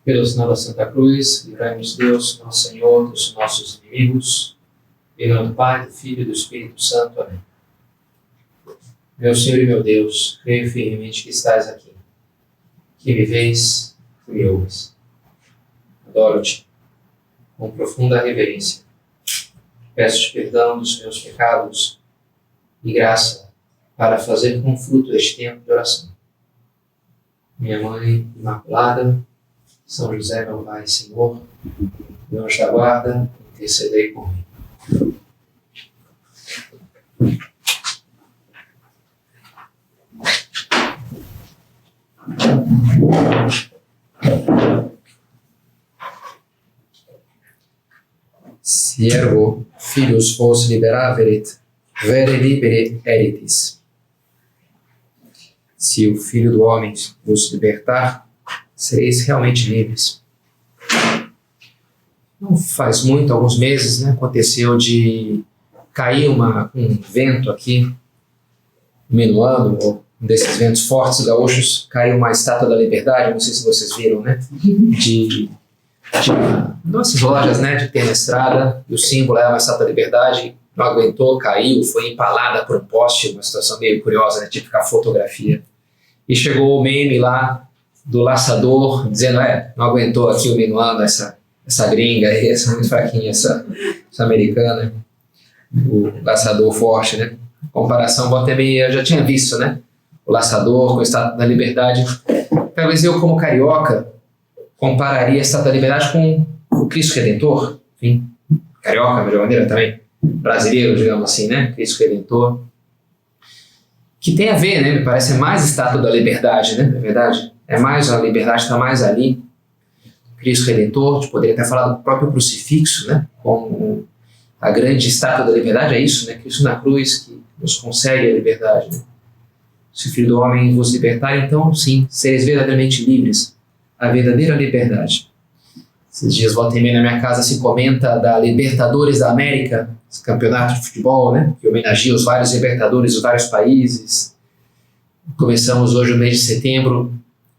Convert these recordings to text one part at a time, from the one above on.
Pelo sinal da Santa Cruz, livrai-nos Deus, nosso Senhor, dos nossos inimigos. Em nome do Pai, do Filho e do Espírito Santo. Amém. Meu Senhor e meu Deus, creio firmemente que estás aqui, que me vês, que me ouves. Adoro-te com profunda reverência. Peço-te perdão dos meus pecados e graça para fazer com fruto este tempo de oração. Minha Mãe Imaculada, São José, meu Pai e Senhor, meu anjo da guarda, intercedei por mim. Si ergo filius vos liberaverit, vere libere eritis. Se o Filho do Homem vos libertar, sereis realmente livres. Não faz muito, alguns meses, aconteceu de cair um vento aqui, no meio do ano, ou um desses ventos fortes gaúchos, caiu uma estátua da Liberdade, não sei se vocês viram, de nossas lojas, de ter na estrada, e o símbolo era uma estátua da Liberdade, não aguentou, caiu, foi empalada por um poste, uma situação meio curiosa, típica fotografia. E chegou o meme lá do laçador, dizendo, não aguentou aqui o minuano, essa gringa aí, essa muito fraquinha, essa americana, o laçador forte, Comparação, bom, também eu já tinha visto, o laçador com a Estátua da Liberdade. Talvez eu, como carioca, compararia a Estátua da Liberdade com o Cristo Redentor, enfim, carioca, de maneira também, brasileiro, digamos assim, Cristo Redentor, que tem a ver, me parece, é mais Estátua da Liberdade, não é verdade? É mais a liberdade, está mais ali. Cristo Redentor, a gente poderia até falar do próprio crucifixo, como a grande Estátua da Liberdade, é isso, Cristo na cruz que nos concede a liberdade. Se o Filho do Homem vos libertar, então sim, sereis verdadeiramente livres, a verdadeira liberdade. Esses dias, volta e meia, na minha casa se comenta da Libertadores da América, esse campeonato de futebol, que homenageia os vários libertadores dos vários países. Começamos hoje o mês de setembro,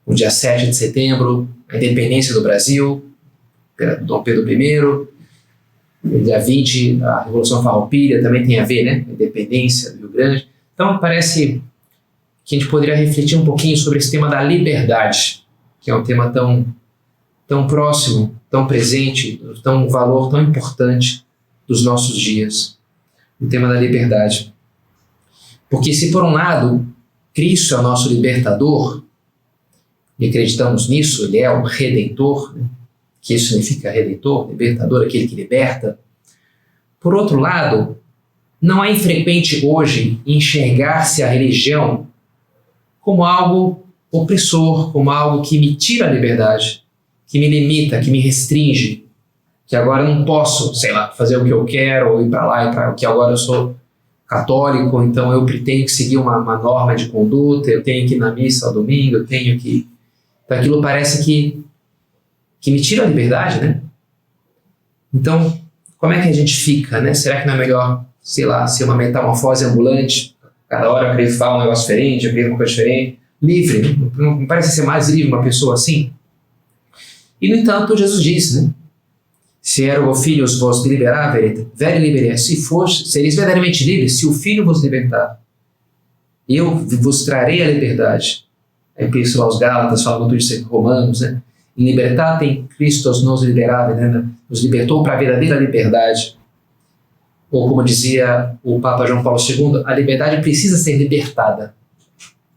o dia 7 de setembro, a independência do Brasil, Dom Pedro I. Dia 20, a Revolução Farroupilha também tem a ver, a independência do Rio Grande. Então, parece que a gente poderia refletir um pouquinho sobre esse tema da liberdade, que é um tema tão próximo, tão presente, um valor tão importante dos nossos dias. O tema da liberdade. Porque se, por um lado, Cristo é o nosso libertador, e acreditamos nisso, ele é um redentor, que isso significa redentor, libertador, aquele que liberta. Por outro lado, não é infrequente hoje enxergar-se a religião como algo opressor, como algo que me tira a liberdade, que me limita, que me restringe, que agora eu não posso, fazer o que eu quero, ou ir para lá e para que agora eu sou católico, então eu tenho que seguir uma norma de conduta, eu tenho que ir na missa ao domingo, eu tenho que... Então aquilo parece que me tira a liberdade, Então, como é que a gente fica, Será que não é melhor, ser uma metamorfose ambulante? Cada hora eu queria falar um negócio diferente, eu queria uma coisa diferente. Livre, não parece ser mais livre uma pessoa assim? E, no entanto, Jesus disse, Se ergo filius vos liberaverit, vere libere. Se sereis verdadeiramente livres, se o Filho vos libertar, eu vos trarei a liberdade. A Epístola aos Gálatas fala muito de Romanos, In libertatem Christos nos liberavit, nos libertou para a verdadeira liberdade. Ou como dizia o Papa João Paulo II, a liberdade precisa ser libertada.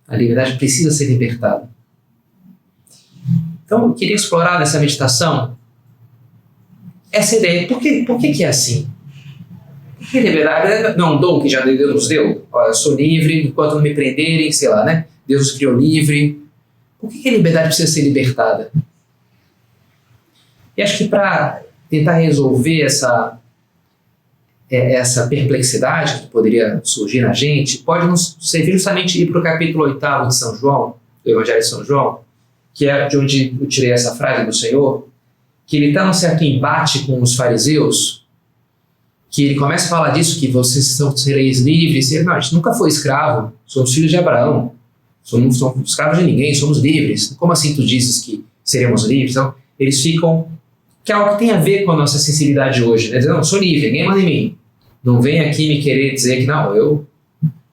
A liberdade precisa ser libertada. Então, eu queria explorar nessa meditação essa ideia. Por que é assim? Por que liberdade não é um dom que já Deus nos deu? Olha, eu sou livre enquanto não me prenderem, Deus nos criou livre. Por que a liberdade precisa ser libertada? E acho que para tentar resolver essa perplexidade que poderia surgir na gente, pode nos servir justamente ir para o capítulo 8 de São João, do Evangelho de São João, que é de onde eu tirei essa frase do Senhor, que ele está num certo embate com os fariseus, que ele começa a falar disso, que vocês sereis livres. Não, a gente nunca foi escravo, somos filhos de Abraão, não somos escravos de ninguém, somos livres. Como assim tu dizes que seremos livres? Então, eles ficam, que é algo que tem a ver com a nossa sensibilidade hoje, né? Dizendo, não, eu sou livre, ninguém manda em mim. Não vem aqui me querer dizer que não,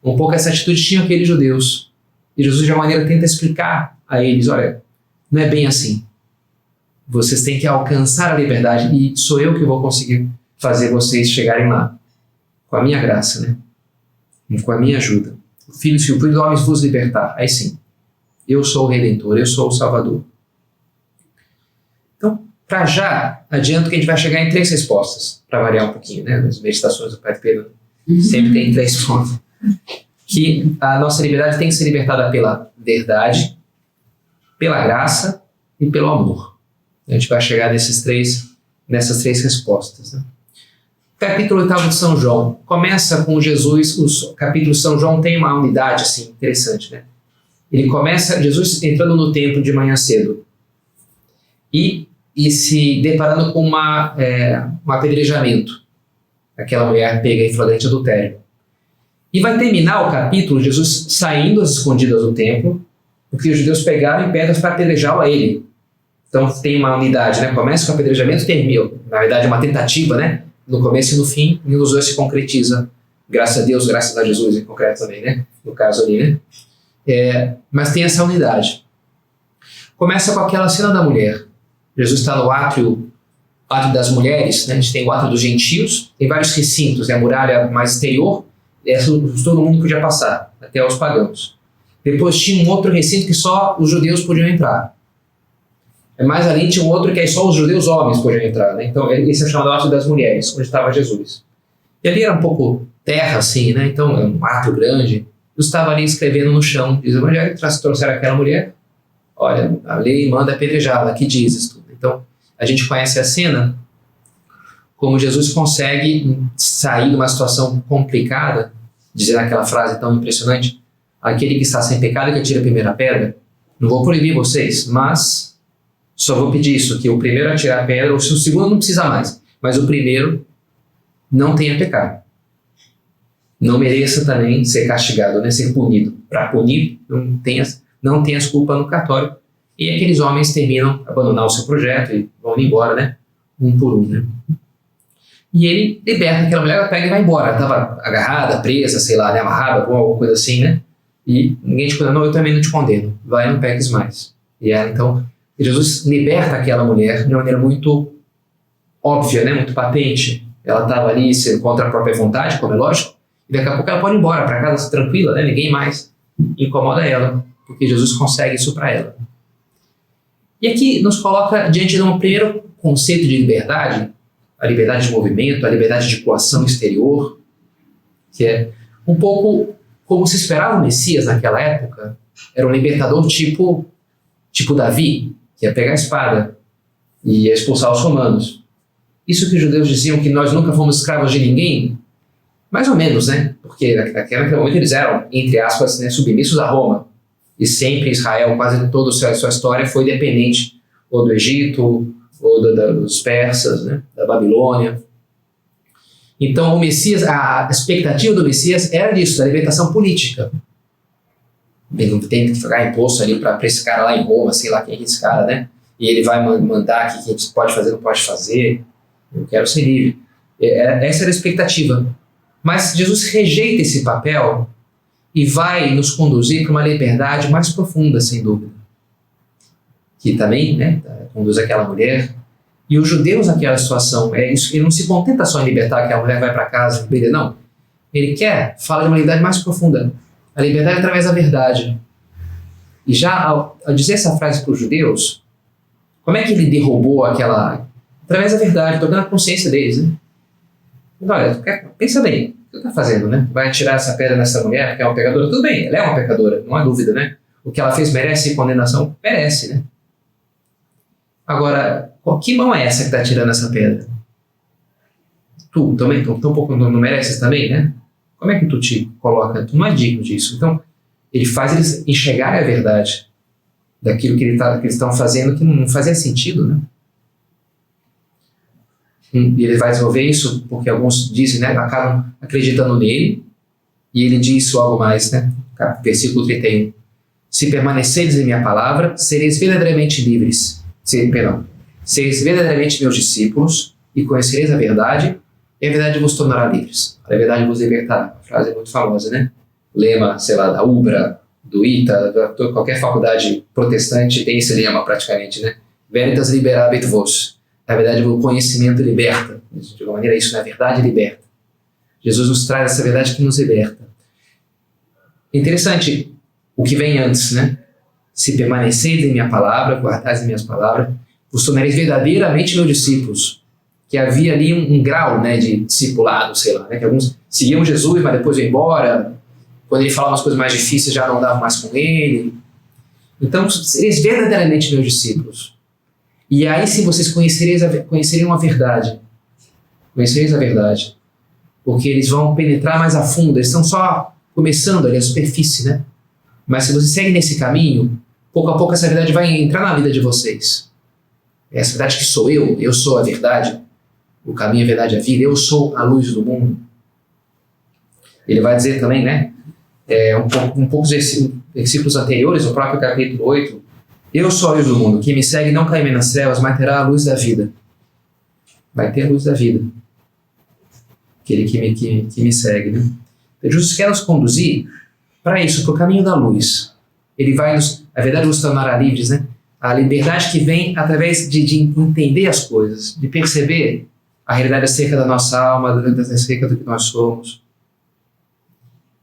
um pouco essa atitude tinham aqueles judeus. E Jesus de uma maneira tenta explicar a eles, olha, não é bem assim. Vocês têm que alcançar a liberdade e sou eu que vou conseguir fazer vocês chegarem lá. Com a minha graça, né? E com a minha ajuda. Se o Filho do Homem vos libertar, aí sim. Eu sou o Redentor, eu sou o Salvador. Então, para já, adianto que a gente vai chegar em 3 respostas, para variar um pouquinho, né? Nas meditações do Pai Pedro, sempre tem 3 pontos. Que a nossa liberdade tem que ser libertada pela verdade, pela graça e pelo amor. A gente vai chegar nessas três respostas. Né? Capítulo 8 de São João. Começa com Jesus, o capítulo de São João tem uma unidade assim, interessante. Né? Ele começa, Jesus entrando no templo de manhã cedo e se deparando com um apedrejamento. Aquela mulher pega em flagrante adultério. E vai terminar o capítulo Jesus saindo às escondidas do templo, porque os judeus pegaram em pedras para apedrejá-lo a ele. Então tem uma unidade, né? Começa com o apedrejamento e termina. Na verdade é uma tentativa, né? No começo e no fim, e os dois se concretiza. Graças a Deus, graças a Jesus em concreto também, né? No caso ali, né? Mas tem essa unidade. Começa com aquela cena da mulher. Jesus está no átrio das mulheres, né? A gente tem o átrio dos gentios, tem vários recintos, né? A muralha mais exterior, todo mundo podia passar, até os pagãos. Depois tinha um outro recinto que só os judeus podiam entrar. Mais além tinha um outro que aí só os judeus homens podiam entrar. Né? Então esse é chamado átrio das mulheres, onde estava Jesus. E ali era um pouco terra assim, né? Então é um átrio grande. Jesus estava ali escrevendo no chão, diz o evangelho, trouxeram aquela mulher, olha, a lei manda apedrejá-la, aqui dizes tudo. Então a gente conhece a cena, como Jesus consegue sair de uma situação complicada, dizendo aquela frase tão impressionante, aquele que está sem pecado que atire a primeira pedra. Não vou proibir vocês, mas só vou pedir isso, que o primeiro a tirar a pedra, ou se o segundo não precisa mais, mas o primeiro não tenha pecado. Não mereça também ser castigado, né, ser punido. Para punir, não tenha culpa no cartório. E aqueles homens terminam abandonar o seu projeto e vão embora, né, um por um, né. E ele liberta aquela mulher, ela pega e vai embora. Ela estava agarrada, presa, sei lá, né, amarrada, alguma coisa assim, né? E ninguém te condena, não, eu também não te condeno. Vai, não peques mais. E ela, então, Jesus liberta aquela mulher de uma maneira muito óbvia, né, muito patente. Ela estava ali contra a própria vontade, como é lógico, e daqui a pouco ela pode ir embora para casa tranquila, né? Ninguém mais incomoda ela, porque Jesus consegue isso para ela. E aqui nos coloca diante de um primeiro conceito de liberdade, a liberdade de movimento, a liberdade de coação exterior, que é um pouco como se esperava o Messias naquela época. Era um libertador tipo Davi, que ia pegar a espada e ia expulsar os romanos. Isso que os judeus diziam que nós nunca fomos escravos de ninguém, mais ou menos, né? Porque naquele momento eles eram, entre aspas, né, submissos a Roma. E sempre Israel, quase toda a sua história foi dependente ou do Egito, ou dos persas, né, da Babilônia. Então o Messias, a expectativa do Messias era disso, da libertação política. Ele não tem que pagar imposto ali para esse cara lá em Roma, sei lá quem é esse cara, né? E ele vai mandar aqui que a gente pode fazer, não pode fazer. Eu quero ser livre. Essa era a expectativa. Mas Jesus rejeita esse papel e vai nos conduzir para uma liberdade mais profunda, sem dúvida. Que também, né, conduz aquela mulher. E os judeus naquela situação, ele não se contenta só em libertar aquela mulher, vai para casa, não. Ele fala de uma liberdade mais profunda. A liberdade através da verdade. E já ao dizer essa frase para os judeus, como é que ele derrubou aquela... Através da verdade, tocando a consciência deles, né? Olha, pensa bem, o que você está fazendo, né? Vai atirar essa pedra nessa mulher porque é uma pecadora? Tudo bem, ela é uma pecadora, não há dúvida, né? O que ela fez merece condenação? Merece, né? Agora, que mão é essa que está tirando essa pedra? Tu também, então um pouco não mereces também, né? Como é que tu te coloca? Tu não é digno disso. Então, ele faz eles enxergarem a verdade daquilo que eles estão fazendo que não fazia sentido, né? E ele vai desenvolver isso porque alguns dizem, né, acabam acreditando nele, e ele diz algo mais, né? Versículo 31. Se permaneceres em minha palavra, sereis verdadeiramente livres. Sereis verdadeiramente meus discípulos e conhecereis a verdade, e a verdade vos tornará livres. A verdade vos libertará. Uma frase muito famosa, né? Lema, sei lá, da UBRA, do ITA, qualquer faculdade protestante tem esse lema praticamente, né? Veritas liberabit vos. Na verdade, o conhecimento liberta. De alguma maneira, isso, na verdade, liberta. Jesus nos traz essa verdade que nos liberta. Interessante o que vem antes, né? Se permaneceis em minha palavra, guardais as minhas palavras, vos tornareis verdadeiramente meus discípulos. Que havia ali um grau, né, de discipulado, sei lá, né? Que alguns seguiam Jesus, mas depois iam embora. Quando ele falava umas coisas mais difíceis, já não andavam mais com ele. Então, sereis verdadeiramente meus discípulos. E aí sim vocês conheceriam a verdade. Conhecereis a verdade. Porque eles vão penetrar mais a fundo. Eles estão só começando ali a superfície, né? Mas se vocês seguem nesse caminho, pouco a pouco essa verdade vai entrar na vida de vocês. Essa verdade que sou eu sou a verdade. O caminho, a verdade, a vida. Eu sou a luz do mundo. Ele vai dizer também, né? Um pouco dos versículos anteriores, no próprio capítulo 8, eu sou a luz do mundo, quem me segue não cairá nas trevas, mas terá a luz da vida. Vai ter a luz da vida. Aquele que me segue, né? Então, Jesus quer nos conduzir para isso, para o caminho da luz. Ele vai a verdade nos tornará livres, né? A liberdade que vem através de entender as coisas, de perceber a realidade acerca da nossa alma, acerca do que nós somos.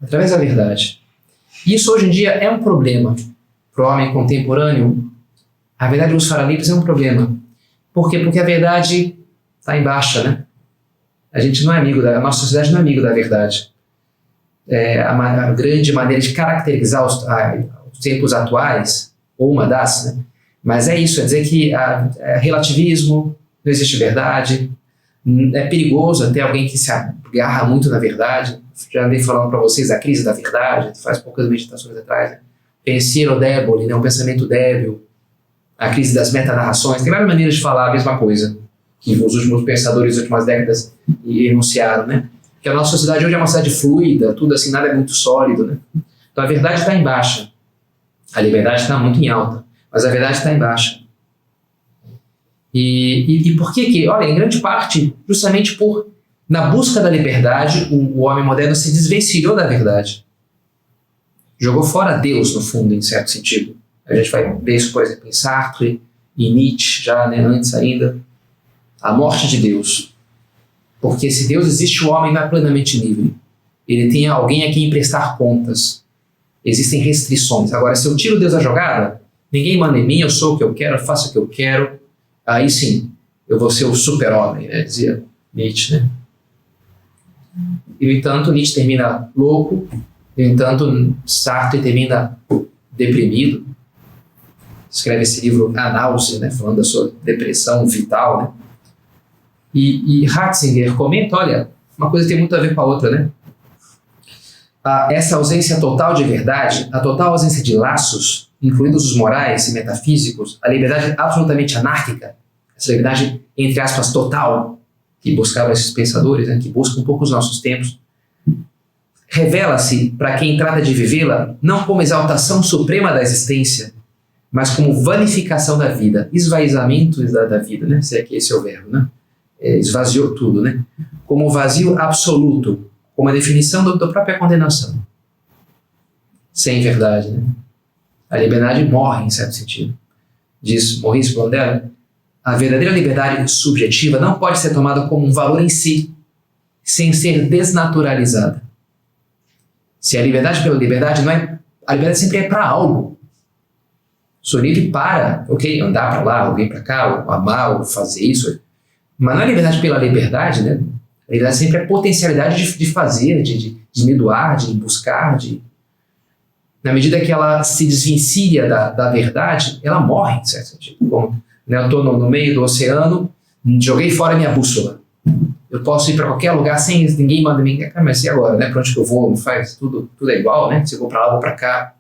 Através da verdade. Isso hoje em dia é um problema para o homem contemporâneo. A verdade nos fará livres é um problema. Por quê? Porque a verdade está em baixa, né? A gente não é amigo a nossa sociedade não é amigo da verdade. A grande maneira de caracterizar os tempos atuais, ou uma das, né? Mas é isso, é dizer que relativismo, não existe verdade, é perigoso até alguém que se agarra muito na verdade. Já andei falando para vocês a crise da verdade, faz poucas meditações atrás, né? Pensiero debole, né? Um pensamento débil, a crise das metanarrações, tem várias maneiras de falar a mesma coisa, que os últimos pensadores das últimas décadas enunciaram, né? Que a nossa sociedade hoje é uma sociedade fluida, tudo assim, nada é muito sólido, né? Então a verdade está em baixa, a liberdade está muito em alta, mas a verdade está em baixa. E por que? Olha, em grande parte, justamente na busca da liberdade, o homem moderno se desvencilhou da verdade. Jogou fora Deus, no fundo, em certo sentido. A gente vai ver isso, por exemplo, em Sartre, em Nietzsche, já, né, antes ainda. A morte de Deus. Porque se Deus existe, o homem não é plenamente livre. Ele tem alguém a quem prestar contas. Existem restrições. Agora, se eu tiro Deus da jogada, ninguém manda em mim, eu sou o que eu quero, eu faço o que eu quero, aí sim, eu vou ser o super-homem, né, dizia Nietzsche, né? E, no entanto, Nietzsche termina louco, no entanto, Sartre termina deprimido. Escreve esse livro A Náusea, né, falando da sua depressão vital, né? E Ratzinger comenta, olha, uma coisa tem muito a ver com a outra, né? Essa ausência total de verdade, a total ausência de laços, incluindo os morais e metafísicos, a liberdade absolutamente anárquica, essa liberdade, entre aspas, total, que buscavam esses pensadores, né, que buscam um pouco os nossos tempos, revela-se para quem trata de vivê-la não como exaltação suprema da existência, mas como vanificação da vida, esvaziamento da vida, né? Se é que esse é o verbo, né? Esvaziou tudo, né? Como vazio absoluto, como a definição da própria condenação. Sem verdade, né? A liberdade morre, em certo sentido. Diz Maurice Blondel, a verdadeira liberdade subjetiva não pode ser tomada como um valor em si, sem ser desnaturalizada. Se a liberdade pela liberdade não é... A liberdade sempre é para algo. Sou livre para, ok, andar para lá, alguém para cá, ou amar, ou fazer isso. Mas não é liberdade pela liberdade, né? A liberdade sempre é potencialidade de fazer, de me doar, de buscar, Na medida que ela se desvencilha da verdade, ela morre, em certo sentido. Bom, né, eu estou no meio do oceano, joguei fora minha bússola. Eu posso ir para qualquer lugar sem ninguém manda me... Mas e agora, né? Para onde que eu vou? Não faz? Tudo é igual, né? Se eu vou para lá, vou para cá.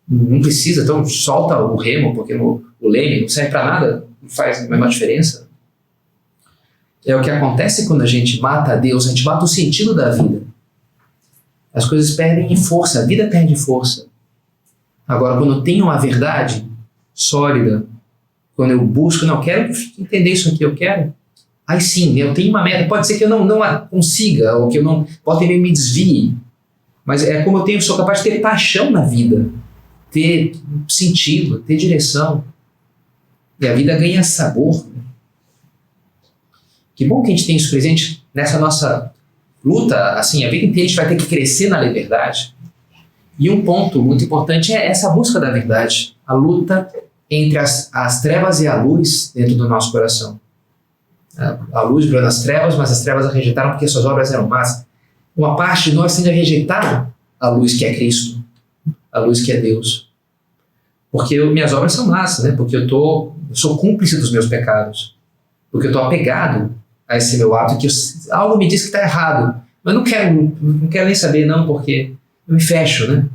Não precisa, então solta o remo, porque o leme não serve para nada, não faz a mesma diferença. É o que acontece quando a gente mata a Deus, a gente mata o sentido da vida. As coisas perdem força, a vida perde força. Agora, quando tem uma verdade sólida, quando eu busco, não, eu quero entender isso aqui, eu quero. Aí sim, eu tenho uma meta, pode ser que eu não a consiga, ou que eu não, pode ter me desvie, mas é como sou capaz de ter paixão na vida, ter sentido, ter direção, e a vida ganha sabor. Que bom que a gente tem isso presente nessa nossa luta, assim, a vida inteira a gente vai ter que crescer na liberdade. E um ponto muito importante é essa busca da verdade, a luta entre as trevas e a luz dentro do nosso coração. A luz brilhou nas trevas, mas as trevas a rejeitaram porque suas obras eram más. Uma parte de nós tende a rejeitar a luz que é Cristo, a luz que é Deus. Porque minhas obras são más, né? Porque eu sou cúmplice dos meus pecados. Porque eu estou apegado a esse meu ato, que algo me diz que está errado. Mas não quero nem saber, não, porque eu me fecho, né?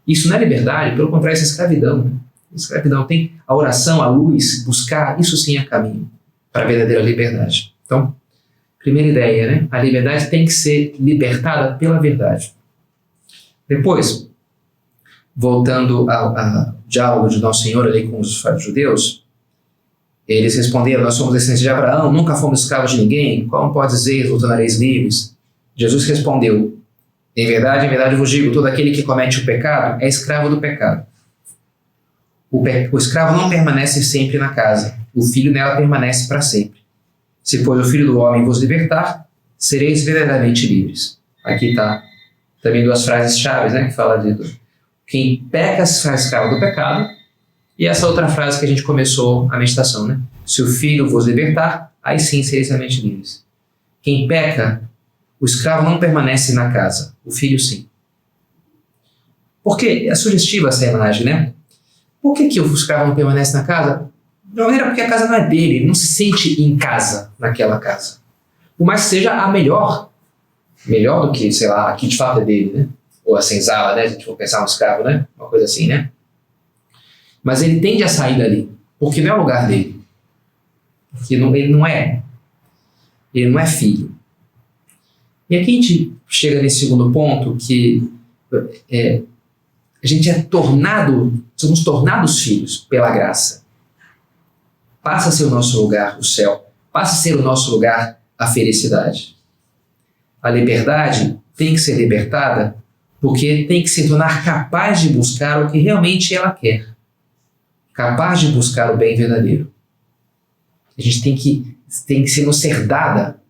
Isso não é liberdade, pelo contrário, isso é escravidão. Né? Escravidão tem a oração, a luz, buscar, isso sim é caminho para a verdadeira liberdade. Então, primeira ideia, né? A liberdade tem que ser libertada pela verdade. Depois, voltando ao diálogo de Nosso Senhor ali com os judeus, eles responderam: nós somos descendentes de Abraão, nunca fomos escravos de ninguém, como pode dizer, vos tornareis livres? Jesus respondeu: em verdade vos digo, todo aquele que comete o pecado é escravo do pecado. O escravo não permanece sempre na casa, o filho nela permanece para sempre. Se, pois, o Filho do Homem vos libertar, sereis verdadeiramente livres. Aqui está também duas frases chaves, né, que fala de quem peca se faz escravo do pecado, e essa outra frase que a gente começou a meditação, né? Se o Filho vos libertar, aí sim sereis realmente livres. Quem peca, o escravo não permanece na casa, o filho sim. Porque é sugestiva essa imagem, né? Por que o escravo não permanece na casa? De uma maneira porque a casa não é dele, ele não se sente em casa naquela casa. Por mais que seja a melhor do que, sei lá, aqui de fato é dele, né? Ou a senzala, né? Se a gente for pensar um escravo, né? Uma coisa assim, né? Mas ele tende a sair dali, porque não é o lugar dele. Porque ele não é filho. E aqui a gente chega nesse segundo ponto, que a gente somos tornados filhos pela graça. Passa a ser o nosso lugar o céu, passa a ser o nosso lugar a felicidade. A liberdade tem que ser libertada porque tem que se tornar capaz de buscar o que realmente ela quer. Capaz de buscar o bem verdadeiro. A gente tem que ser nos ser dada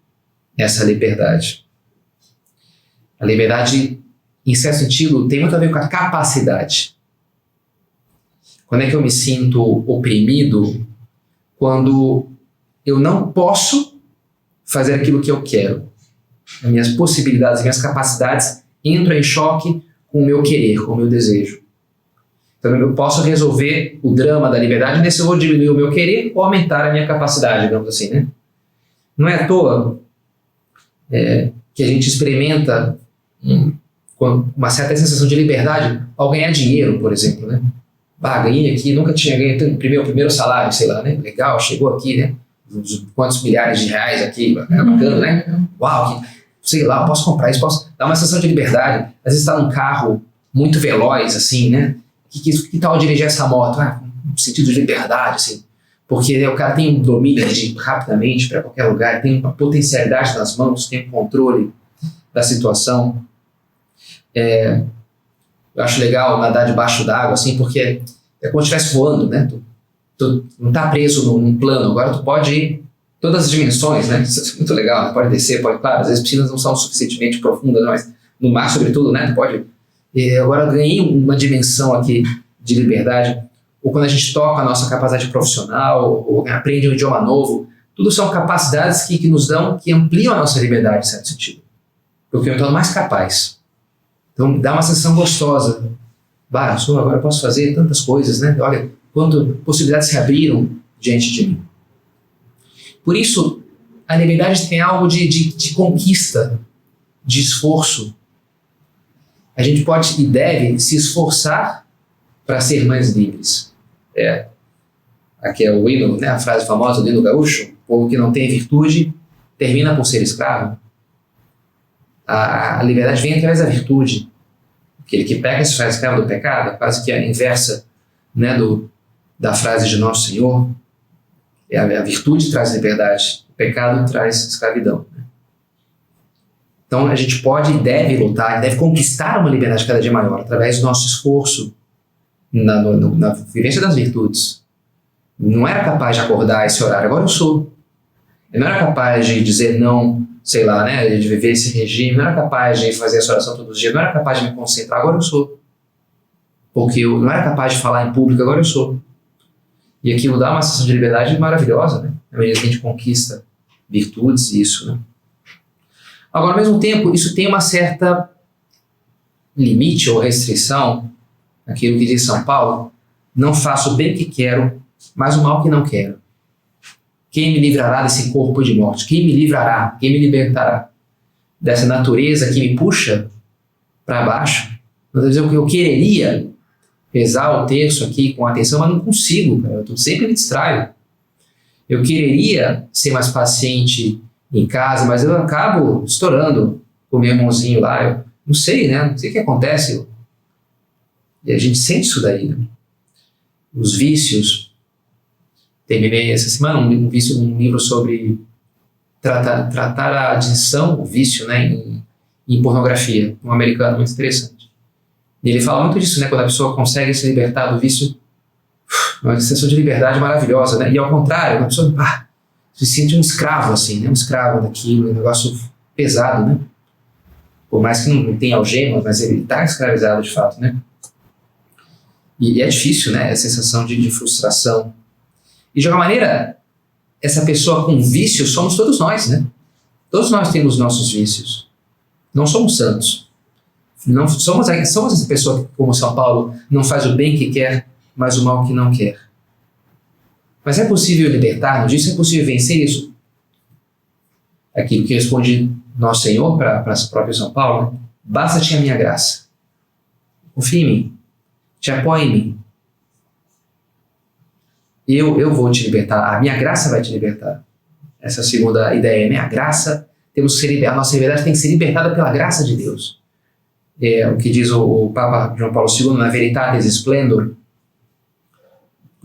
essa liberdade. A liberdade, em certo sentido, tem muito a ver com a capacidade. Quando é que eu me sinto oprimido? Quando eu não posso fazer aquilo que eu quero. As minhas possibilidades, as minhas capacidades entram em choque com o meu querer, com o meu desejo. Então eu posso resolver o drama da liberdade nesse eu vou diminuir o meu querer ou aumentar a minha capacidade, digamos assim, né? Não é à toa que a gente experimenta uma certa sensação de liberdade ao ganhar dinheiro, por exemplo, né? Ganhei aqui, nunca tinha ganho o primeiro salário, sei lá, né? Legal, chegou aqui, né? Quantos milhares de reais aqui, bacana, né? Uau, sei lá, posso comprar isso, posso dar uma sensação de liberdade. Às vezes está num carro muito veloz, assim, né? Que tal dirigir essa moto? Um sentido de liberdade, assim. Porque o cara tem um domínio de ir rapidamente para qualquer lugar, tem uma potencialidade nas mãos, tem um controle da situação. Eu acho legal nadar debaixo d'água, assim, porque é como se estivesse voando, né? Tu não está preso num plano, agora tu pode ir todas as dimensões, né? Isso é muito legal, né? Pode descer, pode, claro, às vezes piscinas não são suficientemente profundas, mas no mar, sobretudo, né? Tu pode. Agora eu ganhei uma dimensão aqui de liberdade, ou quando a gente toca a nossa capacidade profissional, ou aprende um idioma novo, tudo são capacidades que nos dão, que ampliam a nossa liberdade, em certo sentido. Porque eu me torno mais capaz. Então dá uma sensação gostosa. Agora eu posso fazer tantas coisas, né? Olha, quantas possibilidades se abriram diante de mim. Por isso, a liberdade tem algo de conquista, de esforço. A gente pode e deve se esforçar para ser mais livres. Aqui é o hino, né? A frase famosa do hino gaúcho: o povo que não tem virtude termina por ser escravo. A liberdade vem através da virtude. Aquele que peca se faz escravo do pecado, quase que a inversa, né, da frase de Nosso Senhor. A virtude traz liberdade, o pecado traz escravidão. Então a gente pode e deve lutar, deve conquistar uma liberdade cada dia maior através do nosso esforço na vivência das virtudes. Não era capaz de acordar esse horário, agora eu sou. Eu não era capaz de dizer não, sei lá, né, de viver esse regime, não era capaz de fazer essa oração todos os dias, não era capaz de me concentrar, agora eu sou. Porque eu não era capaz de falar em público, agora eu sou. E aquilo dá uma sensação de liberdade maravilhosa, né? Na medida que a gente conquista virtudes e isso, né? Agora, ao mesmo tempo, isso tem uma certa limite ou restrição, aquilo que diz São Paulo: não faço o bem que quero, mas o mal que não quero. Quem me livrará desse corpo de morte? Quem me livrará? Quem me libertará dessa natureza que me puxa para baixo? Às vezes eu quereria rezar o terço aqui com atenção, mas não consigo, cara. Eu sempre me distraio. Eu quereria ser mais paciente em casa, mas eu acabo estourando com o meu irmãozinho lá. Eu não sei, né? Não sei o que acontece. E a gente sente isso daí, né? Os vícios. Terminei essa semana um livro sobre tratar a adição, o vício, né, em pornografia. Um americano muito interessante. E ele fala muito disso, né? Quando a pessoa consegue se libertar do vício, uma sensação de liberdade maravilhosa, né? E ao contrário, a pessoa se sente um escravo, assim, né? Um escravo daquilo, um negócio pesado, né? Por mais que não tenha algema, mas ele está escravizado de fato, né? E é difícil, né? A sensação de frustração. E de alguma maneira, essa pessoa com vício somos todos nós, né? Todos nós temos nossos vícios. Não somos santos. Não somos essa pessoa que, como São Paulo, não faz o bem que quer, mas o mal que não quer. Mas é possível libertar-nos disso? É possível vencer isso? Aquilo que responde Nosso Senhor para o próprio São Paulo, né? Basta-te a minha graça. Confia em mim. Te apoia em mim. Eu vou te libertar. A minha graça vai te libertar. Essa é a segunda ideia, né? A graça, a nossa liberdade tem que ser libertada pela graça de Deus. É o que diz o Papa João Paulo II na Veritatis Splendor.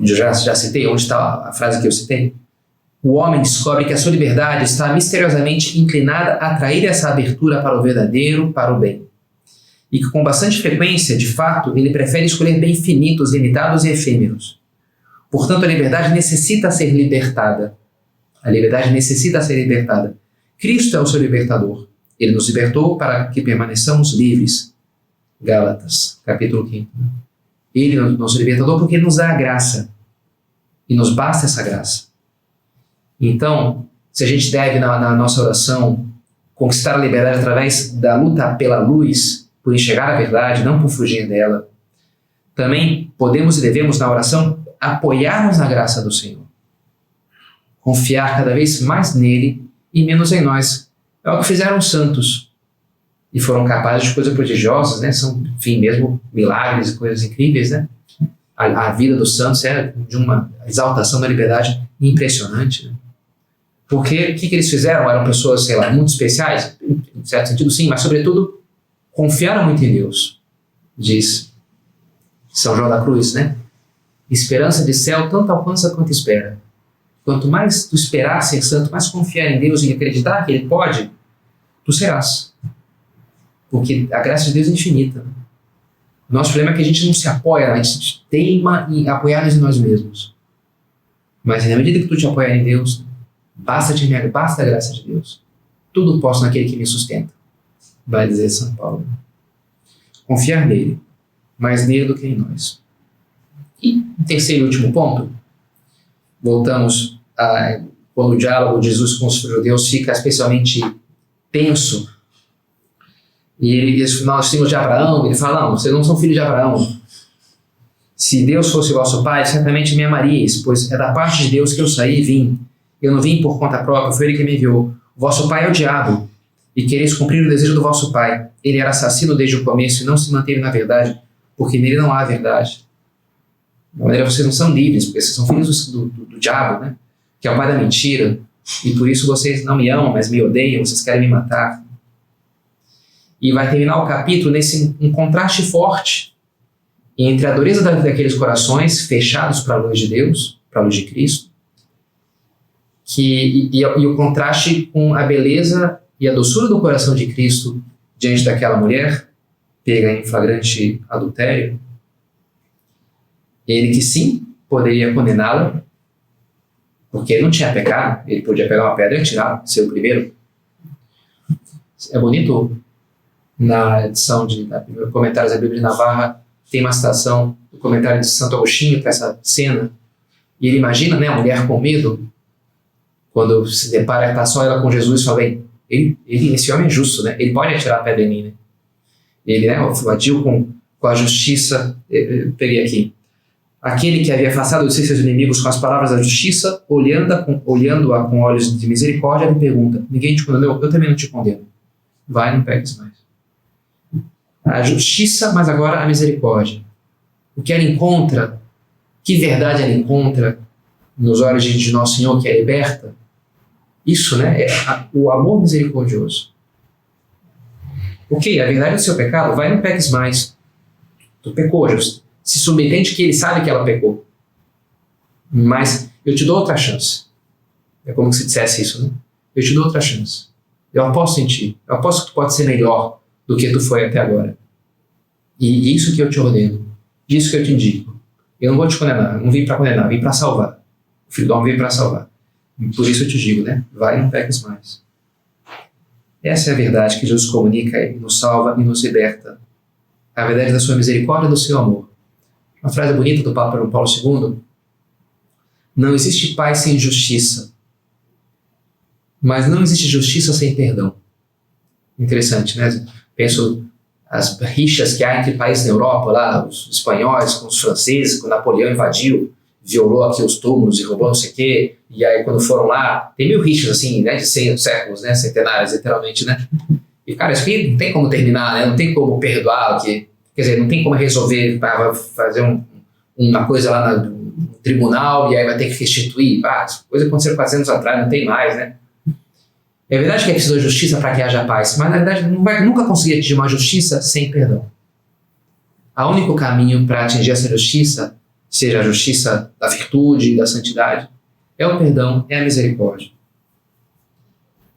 Eu já citei, onde está a frase que eu citei? O homem descobre que a sua liberdade está misteriosamente inclinada a atrair essa abertura para o verdadeiro, para o bem. E que com bastante frequência, de fato, ele prefere escolher bens finitos, limitados e efêmeros. Portanto, a liberdade necessita ser libertada. A liberdade necessita ser libertada. Cristo é o seu libertador. Ele nos libertou para que permaneçamos livres. Gálatas, capítulo 5. Ele é o nosso libertador porque ele nos dá a graça. E nos basta essa graça. Então, se a gente deve, na nossa oração, conquistar a liberdade através da luta pela luz, por enxergar a verdade, não por fugir dela, também podemos e devemos, na oração, apoiar-nos na graça do Senhor. Confiar cada vez mais nele e menos em nós. É o que fizeram os santos. E foram capazes de coisas prodigiosas, né? São, enfim, mesmo milagres e coisas incríveis, né? A vida dos santos é de uma exaltação da liberdade impressionante, né? Porque o que eles fizeram? Eram pessoas, sei lá, muito especiais? Em certo sentido, sim, mas sobretudo confiaram muito em Deus. Diz São João da Cruz, né? Esperança de céu tanto alcança quanto espera. Quanto mais tu esperar ser santo, mais confiar em Deus e acreditar que Ele pode, tu serás. Porque a graça de Deus é infinita. O nosso problema é que a gente não se apoia, a gente teima em apoiar-nos em nós mesmos. Mas na medida que tu te apoiar em Deus, basta a graça de Deus. Tudo posso naquele que me sustenta, vai dizer São Paulo. Confiar nele, mais nele do que em nós. E o terceiro e último ponto, voltamos a quando o diálogo de Jesus com os judeus fica especialmente tenso. E nós filhos de Abraão, ele fala: não, vocês não são filhos de Abraão. Se Deus fosse o vosso pai, certamente me amaríeis, pois é da parte de Deus que eu saí e vim. Eu não vim por conta própria, foi ele que me enviou. O vosso pai é o diabo, e quereis cumprir o desejo do vosso pai. Ele era assassino desde o começo e não se manteve na verdade, porque nele não há verdade. De maneira, vocês não são livres, porque vocês são filhos do diabo, né? Que é o pai da mentira, e por isso vocês não me amam, mas me odeiam, vocês querem me matar. E vai terminar o capítulo nesse um contraste forte entre a dureza daqueles corações fechados para a luz de Deus, para a luz de Cristo, e o contraste com a beleza e a doçura do coração de Cristo diante daquela mulher pega em flagrante adultério. Ele que sim poderia condená-la, porque ele não tinha pecado, ele podia pegar uma pedra e atirar, ser o primeiro. É bonito, na edição de Comentários da Bíblia de Navarra, tem uma citação do comentário de Santo Agostinho para essa cena, e ele imagina, né, a mulher com medo, quando se depara, está só ela com Jesus, e fala, bem, esse homem é justo, né? Ele pode atirar a pedra em mim, né? Ele, né, agiu com a justiça. Eu peguei aqui. Aquele que havia afastado de si seus inimigos com as palavras da justiça, olhando-a com olhos de misericórdia, lhe pergunta, ninguém te condenou? Eu também não te condeno. Vai, não peques mais. A justiça, mas agora a misericórdia. O que ela encontra, que verdade ela encontra nos olhos de Nosso Senhor, que a liberta, isso, né, é o amor misericordioso. Ok, a verdade do seu pecado, vai, não peques mais. Tu pecou, se subentende que ele sabe que ela pecou. Mas eu te dou outra chance. É como se dissesse isso, né? Eu te dou outra chance. Eu aposto em ti. Eu aposto que tu pode ser melhor do que tu foi até agora. E isso que eu te ordeno. Isso que eu te indico. Eu não vou te condenar. Não vim para condenar, vim para salvar. O Filho do Homem veio para salvar. Por isso eu te digo, né? Vai e não peques mais. Essa é a verdade que Jesus comunica e nos salva e nos liberta. A verdade da sua misericórdia e do seu amor. Uma frase bonita do Papa João Paulo II. Não existe paz sem justiça. Mas não existe justiça sem perdão. Interessante, né? Penso as rixas que há entre países na Europa, lá, os espanhóis com os franceses, quando Napoleão invadiu, violou aqui os túmulos e roubou não sei o quê, e aí quando foram lá, tem 1000 rixas assim, né, de 100 séculos, né, centenários, literalmente, né? E, cara, isso aqui não tem como terminar, né? Não tem como perdoar, quer dizer, não tem como resolver, fazer uma coisa lá no tribunal e aí vai ter que restituir. Coisa que aconteceu 400 anos atrás, não tem mais, né? É verdade que é preciso justiça para que haja paz, mas na verdade não vai nunca conseguir atingir uma justiça sem perdão. O único caminho para atingir essa justiça, seja a justiça da virtude e da santidade, é o perdão, é a misericórdia.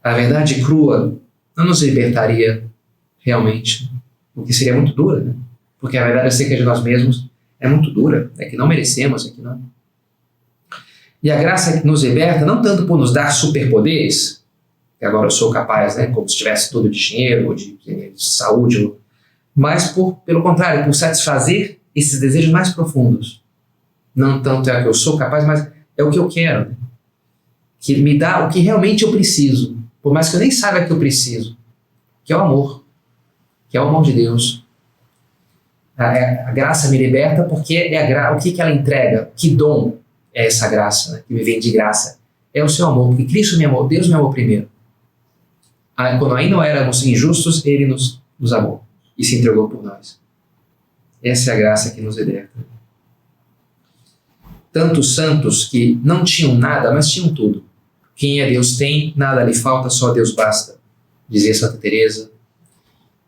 A verdade crua não nos libertaria realmente, porque seria muito dura, né? Porque a verdade acerca de nós mesmos é muito dura, é que não merecemos, é que não. E a graça que nos liberta, não tanto por nos dar superpoderes, que agora eu sou capaz, né, como se tivesse tudo de dinheiro, ou de saúde, mas pelo contrário, por satisfazer esses desejos mais profundos. Não tanto é o que eu sou capaz, mas é o que eu quero, né? Que me dá o que realmente eu preciso, por mais que eu nem saiba que eu preciso, que é o amor, que é o amor de Deus. A graça me liberta porque o que ela entrega, que dom é essa graça, né, que me vem de graça? É o seu amor, porque Cristo me amou, Deus me amou primeiro. Quando ainda não éramos injustos, Ele nos amou e se entregou por nós. Essa é a graça que nos liberta. Tantos santos que não tinham nada, mas tinham tudo. Quem é Deus tem, nada lhe falta, só Deus basta, dizia Santa Teresa.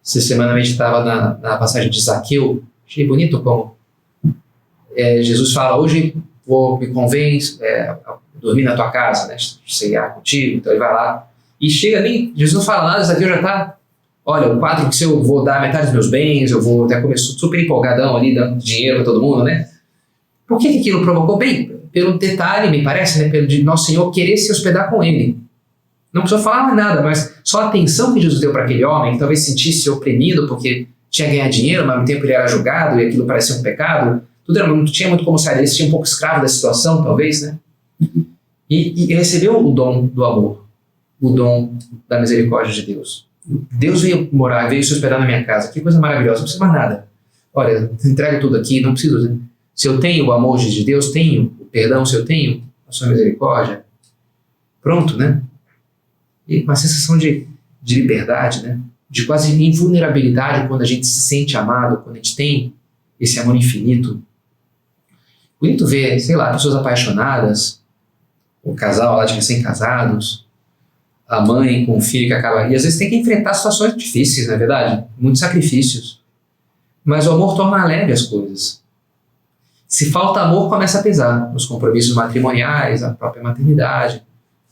Essa semana a gente estava na passagem de Zaqueu, achei bonito como Jesus fala, hoje me convém dormir na tua casa, né, ceiar contigo, então ele vai lá. E chega nem, Jesus não fala nada, Zaqueu já está, olha, o quadro que eu vou dar metade dos meus bens, eu vou até começar super empolgadão ali, dando dinheiro para todo mundo, né? Por que aquilo provocou? Bem, pelo detalhe, me parece, né, pelo de Nosso Senhor querer se hospedar com ele. Não precisou falar mais nada, mas só a atenção que Jesus deu para aquele homem, que talvez sentisse oprimido porque tinha ganhado dinheiro, mas ao mesmo tempo ele era julgado e aquilo parecia um pecado, não tinha muito como sair, ele se tinha um pouco escravo da situação, talvez, né? E recebeu o dom do amor, o dom da misericórdia de Deus. Deus veio se hospedar na minha casa, que coisa maravilhosa, não precisa mais nada. Olha, entrego tudo aqui, não preciso. Se eu tenho o amor de Deus, tenho o perdão, se eu tenho a sua misericórdia, pronto, né? E uma sensação de liberdade, né? De quase invulnerabilidade quando a gente se sente amado, quando a gente tem esse amor infinito. Bonito ver, sei lá, pessoas apaixonadas, o casal lá de recém-casados, a mãe com o filho que acaba... E às vezes tem que enfrentar situações difíceis, não é verdade? Muitos sacrifícios. Mas o amor torna leve as coisas. Se falta amor, começa a pesar nos compromissos matrimoniais, a própria maternidade,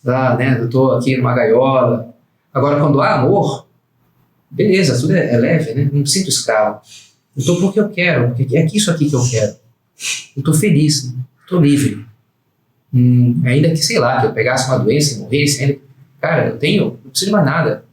né, eu estou aqui numa gaiola. Agora, quando há amor, beleza, tudo é leve, né? Não me sinto escravo. Eu estou porque eu quero, porque é isso aqui que eu quero. Eu estou feliz, estou livre. Ainda que, sei lá, que eu pegasse uma doença e morresse, ainda, cara, não preciso de mais nada.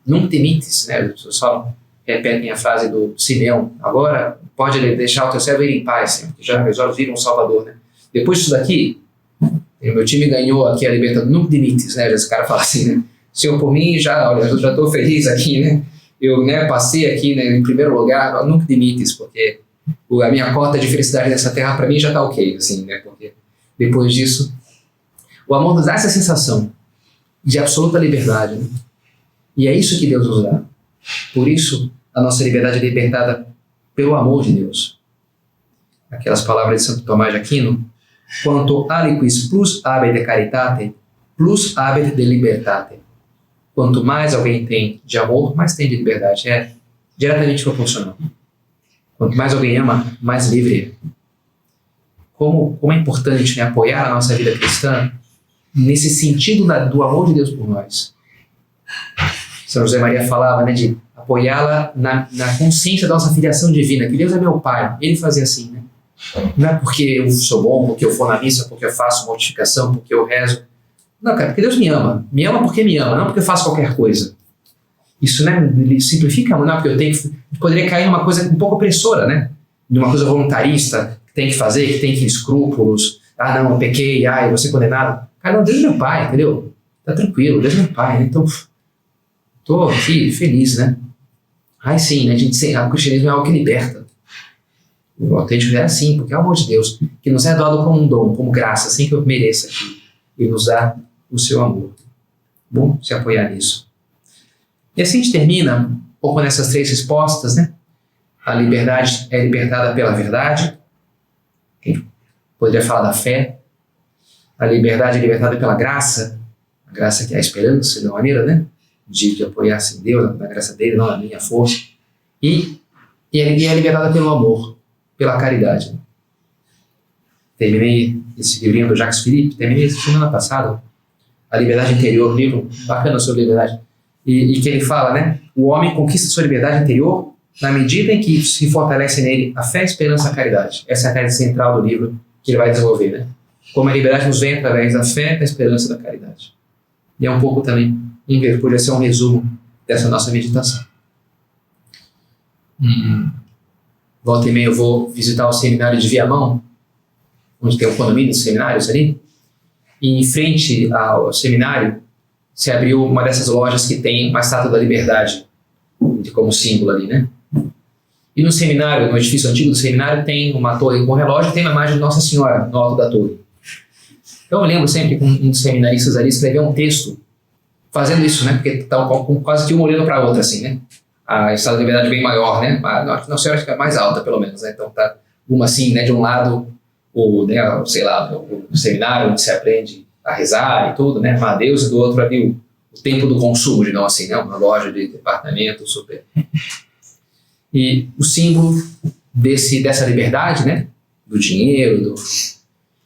Não temites, né? Eu só repetem a frase do Simeão. Agora pode deixar o teu servo ir em paz, Senhor, que já meus olhos viram um Salvador, né? Depois disso daqui, o meu time ganhou aqui a Libertadores, não temites, né? Esse cara fala assim, né? Senhor, por mim, olha, eu já estou feliz aqui, né? Eu, né, passei aqui, né, em primeiro lugar, nunca temites, porque a minha cota de felicidade nessa terra, para mim, já está ok, assim, né? Porque depois disso, o amor nos dá essa sensação de absoluta liberdade, né? E é isso que Deus nos dá. Por isso, a nossa liberdade é libertada pelo amor de Deus. Aquelas palavras de Santo Tomás de Aquino, quanto aliquis plus habet de caritate, plus habet de libertate. Quanto mais alguém tem de amor, mais tem de liberdade. É diretamente proporcional. Quanto mais alguém ama, mais livre é. Como é importante, né, apoiar a nossa vida cristã nesse sentido do amor de Deus por nós. São José Maria falava, né, de apoiá-la na consciência da nossa filiação divina, que Deus é meu Pai. Ele fazia assim, né? Não é porque eu sou bom, porque eu for na missa, porque eu faço mortificação, porque eu rezo. Não, cara, porque Deus me ama. Me ama porque me ama, não porque eu faço qualquer coisa. Isso, né, simplifica, não é porque eu tenho que... Poderia cair numa coisa um pouco opressora, né? Numa coisa voluntarista, que tem que fazer, que tem que escrúpulos. Ah, não, eu pequei, eu vou ser condenado. Cara, não, Deus é meu Pai, entendeu? Tá tranquilo, Deus é meu Pai, né? Então, tô aqui feliz, né? Sim, né? O cristianismo é algo que liberta. O autêntico é assim, porque é o amor de Deus, que nos é dado como um dom, como graça, assim que eu mereça aqui. E nos dá o seu amor. Bom, se apoiar nisso. E assim a gente termina um pouco nessas três respostas, né? A liberdade é libertada pela verdade. Quem poderia falar da fé. A liberdade é libertada pela graça. A graça que é a esperança, de uma maneira, né? De apoiar-se em Deus, na graça dele, não na minha força. E é libertada pelo amor, pela caridade. Terminei esse livrinho do Jacques Philippe, terminei essa semana passada, A Liberdade Interior, um livro bacana sobre liberdade, e que ele fala, né, o homem conquista sua liberdade interior na medida em que se fortalece nele a fé, a esperança e a caridade. Essa é a tese central do livro que ele vai desenvolver, né? Como a liberdade nos vem através da fé, da esperança e da caridade. E é um pouco também, poderia ser um resumo dessa nossa meditação. Volta e meia eu vou visitar o seminário de Viamão, onde tem um condomínio de seminários ali, e em frente ao seminário se abriu uma dessas lojas que tem uma estátua da liberdade como símbolo ali, né? E no seminário, no edifício antigo do seminário, tem uma torre com relógio e tem uma imagem de Nossa Senhora no alto da torre. Então eu lembro sempre que um dos seminaristas ali escreveu um texto fazendo isso, né? Porque está quase que uma olhando para a outra, assim, né? A estátua da liberdade bem maior, né? Nossa Senhora acho que é mais alta, pelo menos, né? Então tá uma assim, né? De um lado né, sei lá, o seminário onde se aprende a rezar e tudo, né, amar a Deus, e do outro ali o tempo do consumo, digamos assim, né, uma loja de departamento super. E o símbolo dessa liberdade, né, do dinheiro,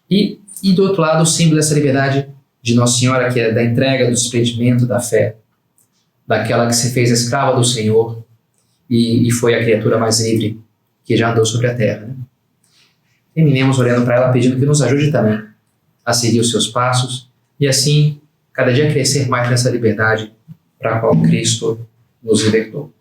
e do outro lado o símbolo dessa liberdade de Nossa Senhora, que é da entrega, do desprendimento, da fé, daquela que se fez escrava do Senhor e foi a criatura mais livre que já andou sobre a terra, né? Terminemos olhando para ela, pedindo que nos ajude também a seguir os seus passos e assim, cada dia crescer mais nessa liberdade para a qual Cristo nos libertou.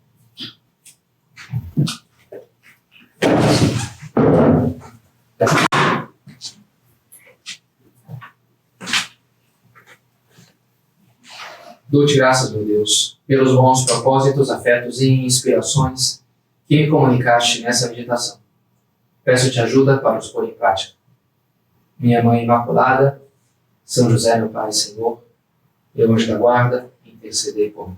Dou-te graças, meu Deus, pelos bons propósitos, afetos e inspirações que me comunicaste nessa meditação. Peço-te ajuda para os pôr em prática. Minha Mãe Imaculada, São José, meu Pai e Senhor, meu anjo da guarda, intercedei por mim.